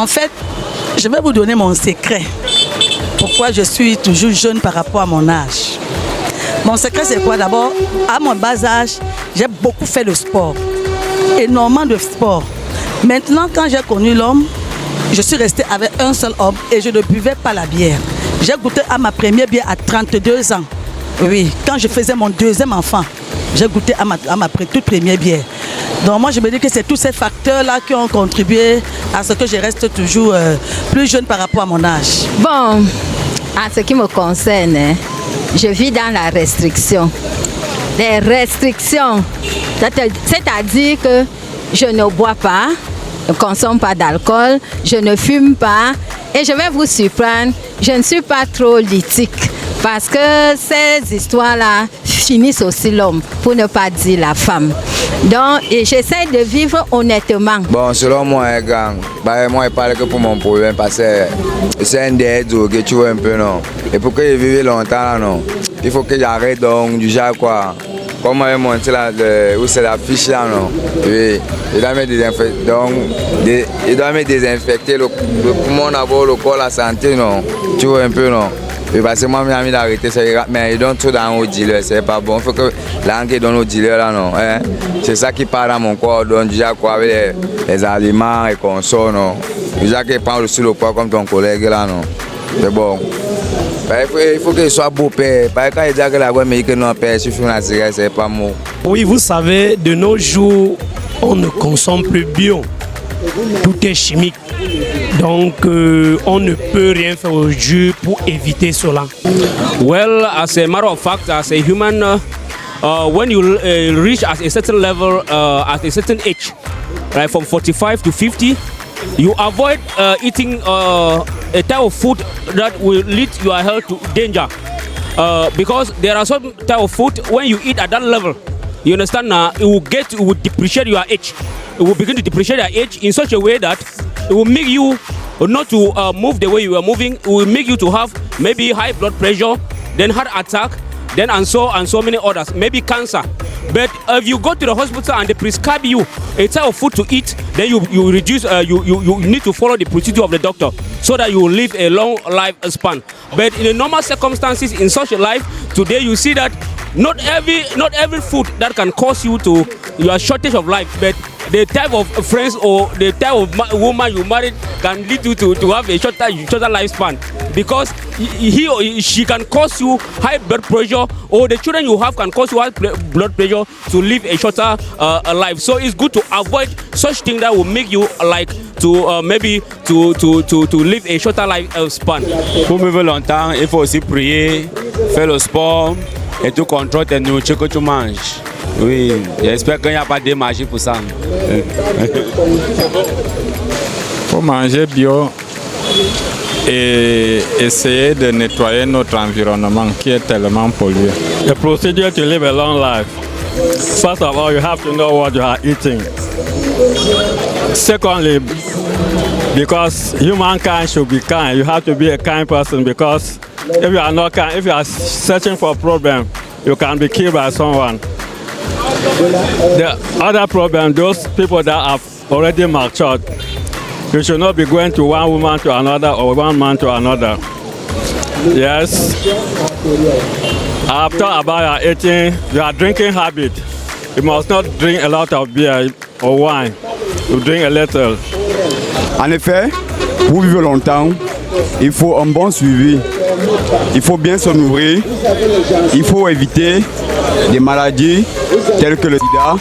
En fait, je vais vous donner mon secret. Pourquoi je suis toujours jeune par rapport à mon âge. Mon secret, c'est quoi? D'abord, à mon bas âge, j'ai beaucoup fait le sport. Énormément de sport. Maintenant, quand j'ai connu l'homme, je suis restée avec un seul homme et je ne buvais pas la bière. J'ai goûté à ma première bière à 32 ans. Oui, quand je faisais mon deuxième enfant, j'ai goûté à ma toute première bière. Donc moi, je me dis que c'est tous ces facteurs-là qui ont contribué à ce que je reste toujours plus jeune par rapport à mon âge. Bon, en ce qui me concerne, je vis dans la restriction. Les restrictions, c'est-à-dire que je ne bois pas, je ne consomme pas d'alcool, je ne fume pas et je vais vous surprendre, je ne suis pas trop lithique parce que ces histoires-là finissent aussi l'homme, pour ne pas dire la femme. Donc, j'essaie de vivre honnêtement. Bon, selon moi, gang, moi, je parle que pour mon problème parce que c'est un des que tu vois un peu, non. Et pour que je vive longtemps, là, non, il faut que j'arrête donc du genre quoi. Comme on montre là, où c'est la fiche là, non. Oui, il doit me désinfecter, donc, il doit me désinfecter le poumon d'abord, le corps, la santé, non. Tu vois un peu, non. Et parce que moi, j'ai envie d'arrêter, mais ils donnent tout dans le dealer, c'est pas bon. Il faut que l'angle donne au dealer là, non. Hein? C'est ça qui part dans mon corps, donc déjà quoi, avec les aliments et conso, non. Déjà qu'il prend aussi le poids comme ton collègue là, non. C'est bon. Il faut qu'il soit beau père. Parce que quand il dit que la voix me dit que non, père, si je fume la cigarette, c'est pas mot. Oui, vous savez, de nos jours, on ne consomme plus bio. Tout est chimique. Donc, on ne peut rien faire aujourd'hui pour éviter cela. Well, as a matter of fact, as a human, when you reach at a certain level, at a certain age, right, from 45 to 50, you avoid eating a type of food that will lead your health to danger. Because there are some type of food, when you eat at that level, you understand now, it will depreciate your age. It will begin to depreciate your age in such a way that it will make you not to move the way you are moving. It will make you to have maybe high blood pressure, then heart attack, then and so many others, maybe cancer. But if you go to the hospital and they prescribe you a type of food to eat, then you reduce. You need to follow the procedure of the doctor so that you will live a long lifespan. But in the normal circumstances in such a life today, you see that not every food that can cause you to your shortage of life, but the type of friends or the type of woman you married can lead you to have a shorter lifespan, because he or she can cause you high blood pressure, or the children you have can cause you high blood pressure to live a shorter life. So it's good to avoid such things that will make you like to maybe to live a shorter lifespan. Pour vivre longtemps, il faut aussi prier, faire le sport et tu contrôles tes nourritures que tu manges. Oui, j'espère qu'il n'y a pas de magie pour ça. Pour manger bio et essayer de nettoyer notre environnement qui est tellement pollué. The procedure to live a long life. First of all, you have to know what you are eating. Secondly, because humankind should be kind, you have to be a kind person, because if you are not kind, if you are searching for a problem, you can be killed by someone. The other problem, those people that have already matured, you should not be going to one woman to another or one man to another. Yes. I've talked about your eating, your drinking habit. You must not drink a lot of beer or wine. You drink a little. En effet, pour vivre longtemps, il faut un bon suivi. Il faut bien se nourrir. Il faut éviter des maladies telles que le sida.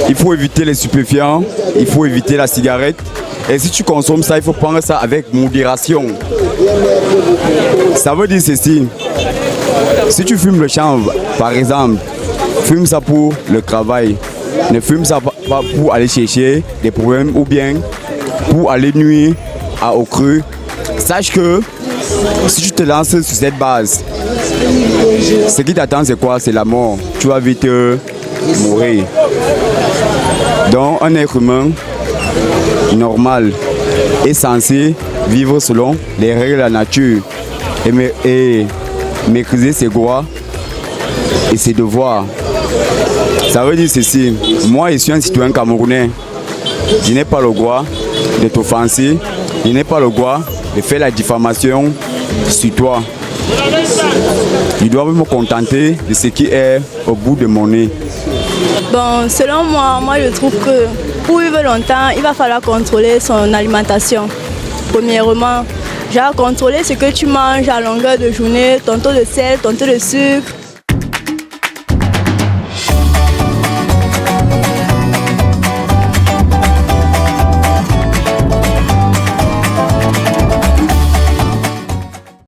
Il faut éviter les stupéfiants. Il faut éviter la cigarette. Et si tu consommes ça, il faut prendre ça avec modération. Ça veut dire ceci. Si tu fumes le chanvre, par exemple, fume ça pour le travail. Ne fume ça pas pour aller chercher des problèmes ou bien pour aller nuire au cru. Sache que si tu te lances sur cette base, ce qui t'attend c'est quoi? C'est la mort. Tu vas vite mourir. Donc un être humain normal est censé vivre selon les règles de la nature et maîtriser ses droits et ses devoirs. Ça veut dire ceci, moi je suis un citoyen camerounais, je n'ai pas le droit de t'offenser. Je n'ai pas le droit de faire la diffamation sur toi. Je dois me contenter de ce qui est au bout de mon nez. Bon, selon moi, je trouve que pour vivre longtemps, il va falloir contrôler son alimentation. Premièrement, contrôler ce que tu manges à longueur de journée, ton taux de sel, ton taux de sucre,